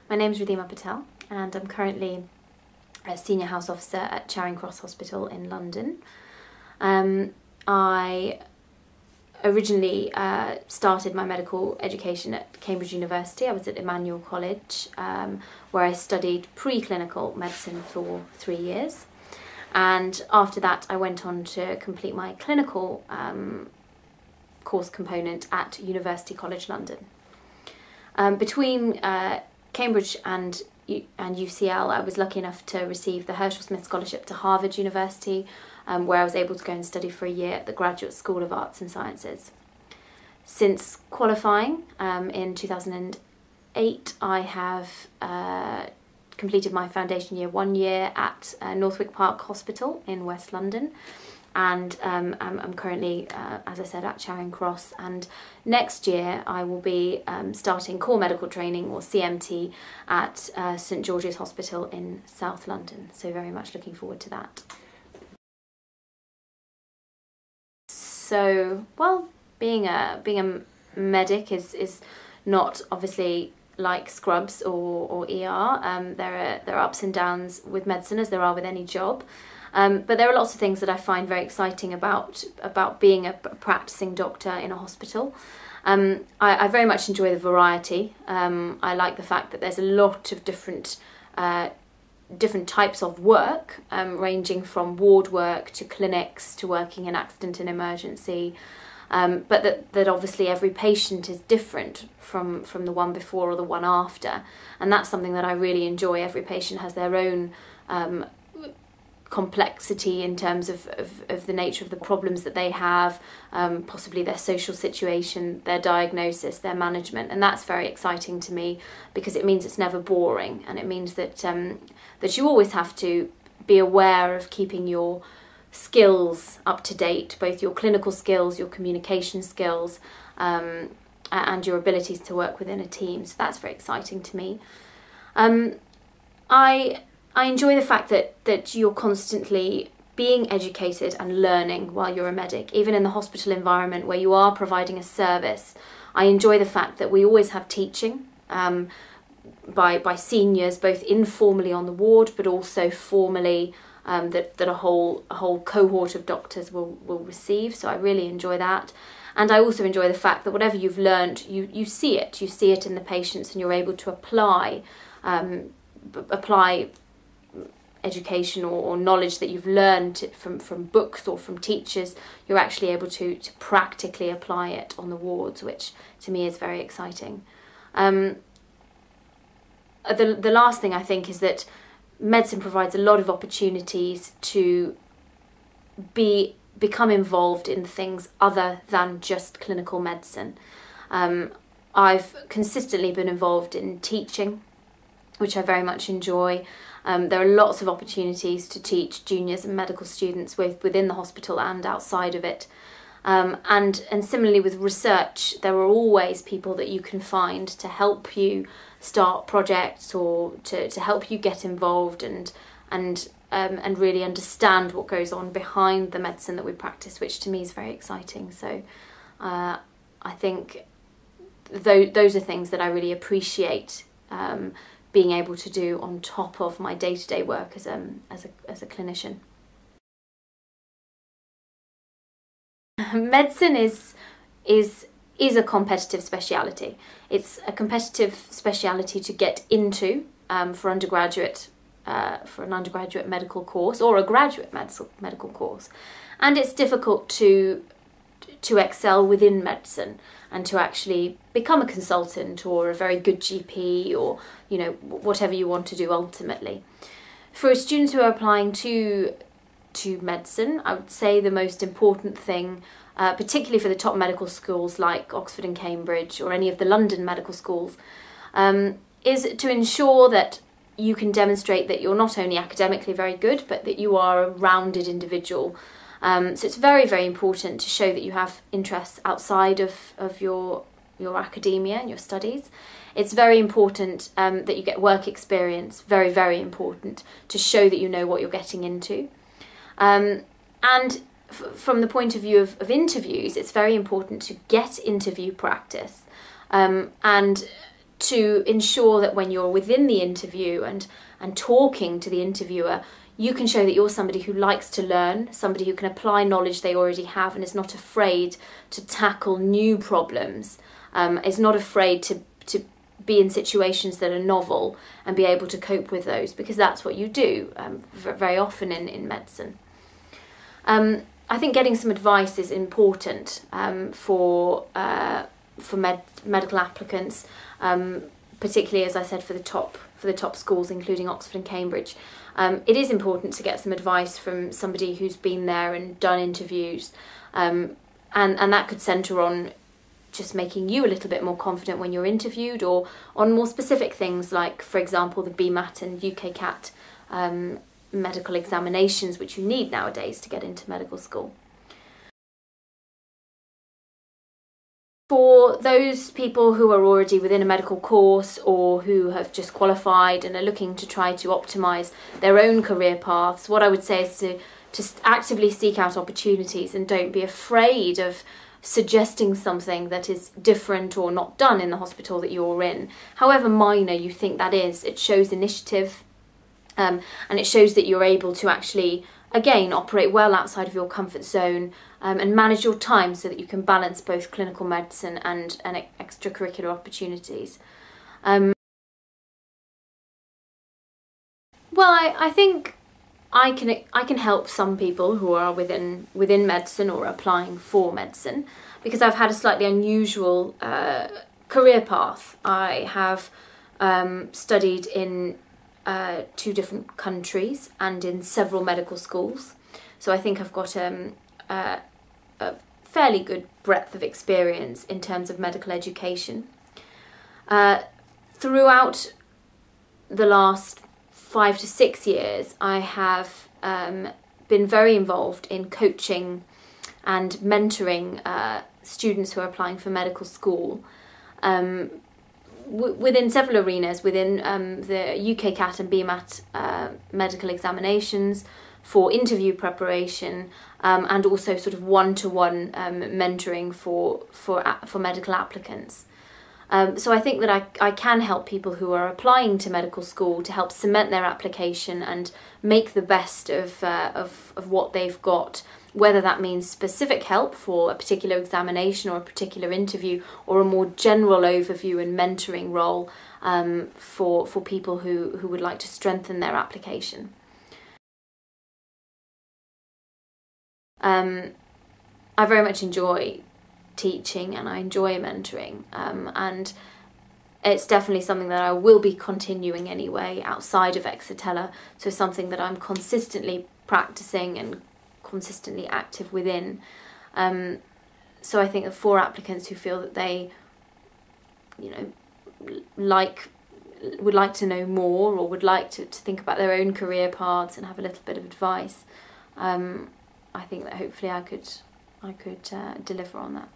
My name is Ridhima Patel and I'm currently a Senior House Officer at Charing Cross Hospital in London. I originally started my medical education at Cambridge University. I was at Emmanuel College where I studied preclinical medicine for 3 years. And after that I went on to complete my clinical course component at University College London. Between Cambridge and UCL, I was lucky enough to receive the Herschel Smith Scholarship to Harvard University, where I was able to go and study for a year at the Graduate School of Arts and Sciences. Since qualifying in 2008, I have completed my foundation year 1 year at Northwick Park Hospital in West London, and I'm currently, as I said, at Charing Cross, and next year I will be starting core medical training, or CMT, at St George's Hospital in South London, so very much looking forward to that. So, well, being a medic is not obviously like scrubs or ER. There are ups and downs with medicine, as there are with any job. But there are lots of things that I find very exciting about being a practicing doctor in a hospital. I very much enjoy the variety. I like the fact that there's a lot of different types of work, ranging from ward work to clinics to working in accident and emergency. But that obviously every patient is different from the one before or the one after, and that's something that I really enjoy. Every patient has their own complexity in terms of the nature of the problems that they have, possibly their social situation, their diagnosis, their management, and that's very exciting to me because it means it's never boring, and it means that that you always have to be aware of keeping your skills up to date, both your clinical skills, your communication skills, and your abilities to work within a team. So that's very exciting to me. I enjoy the fact that you're constantly being educated and learning while you're a medic, even in the hospital environment where you are providing a service. I enjoy the fact that we always have teaching by seniors, both informally on the ward, but also formally, that a whole cohort of doctors will receive. So I really enjoy that. And I also enjoy the fact that whatever you've learned, you see it in the patients, and you're able to apply education or knowledge that you've learned from books or from teachers. You're actually able to practically apply it on the wards, which to me is very exciting. The last thing I think is that medicine provides a lot of opportunities to become involved in things other than just clinical medicine. I've consistently been involved in teaching, which I very much enjoy. There are lots of opportunities to teach juniors and medical students within the hospital and outside of it. And similarly with research, there are always people that you can find to help you start projects or to help you get involved and really understand what goes on behind the medicine that we practice, which to me is very exciting. So I think those are things that I really appreciate being able to do on top of my day-to-day work as a clinician. Medicine is a competitive speciality. It's a competitive speciality to get into for an undergraduate medical course or a graduate medical course, and it's difficult to excel within medicine and to actually become a consultant or a very good GP, or whatever you want to do ultimately. For students who are applying to medicine, I would say the most important thing, particularly for the top medical schools like Oxford and Cambridge or any of the London medical schools, is to ensure that you can demonstrate that you're not only academically very good, but that you are a rounded individual. So it's very, very important to show that you have interests outside of your academia and your studies. It's very important that you get work experience, very, very important, to show that you know what you're getting into. And from the point of view of interviews, it's very important to get interview practice and to ensure that when you're within the interview and talking to the interviewer, you can show that you're somebody who likes to learn, somebody who can apply knowledge they already have and is not afraid to tackle new problems, is not afraid to be in situations that are novel and be able to cope with those, because that's what you do very often in medicine. I think getting some advice is important for medical applicants, particularly, as I said, for the top schools, including Oxford and Cambridge. It is important to get some advice from somebody who's been there and done interviews, and that could centre on just making you a little bit more confident when you're interviewed, or on more specific things like, for example, the BMAT and UKCAT medical examinations, which you need nowadays to get into medical school. For those people who are already within a medical course or who have just qualified and are looking to try to optimise their own career paths, what I would say is to actively seek out opportunities and don't be afraid of suggesting something that is different or not done in the hospital that you're in. However minor you think that is, it shows initiative, and it shows that you're able to actually, again, operate well outside of your comfort zone, and manage your time so that you can balance both clinical medicine and extracurricular opportunities. Well, I think I can help some people who are within medicine or applying for medicine, because I've had a slightly unusual career path. I have studied in 2 different countries and in several medical schools, so I think I've got a fairly good breadth of experience in terms of medical education. Throughout the last 5 to 6 years, I have been very involved in coaching and mentoring students who are applying for medical school within several arenas, within the UKCAT and BMAT medical examinations, for interview preparation, and also sort of one-to-one mentoring for medical applicants. So I think that I can help people who are applying to medical school to help cement their application and make the best of what they've got, whether that means specific help for a particular examination or a particular interview, or a more general overview and mentoring role for people who would like to strengthen their application. I very much enjoy teaching and I enjoy mentoring, and it's definitely something that I will be continuing anyway outside of Exetela, so something that I'm consistently practicing and consistently active within. So I think that for applicants who feel that they would like to know more, or would like to think about their own career paths and have a little bit of advice, I think that hopefully I could deliver on that.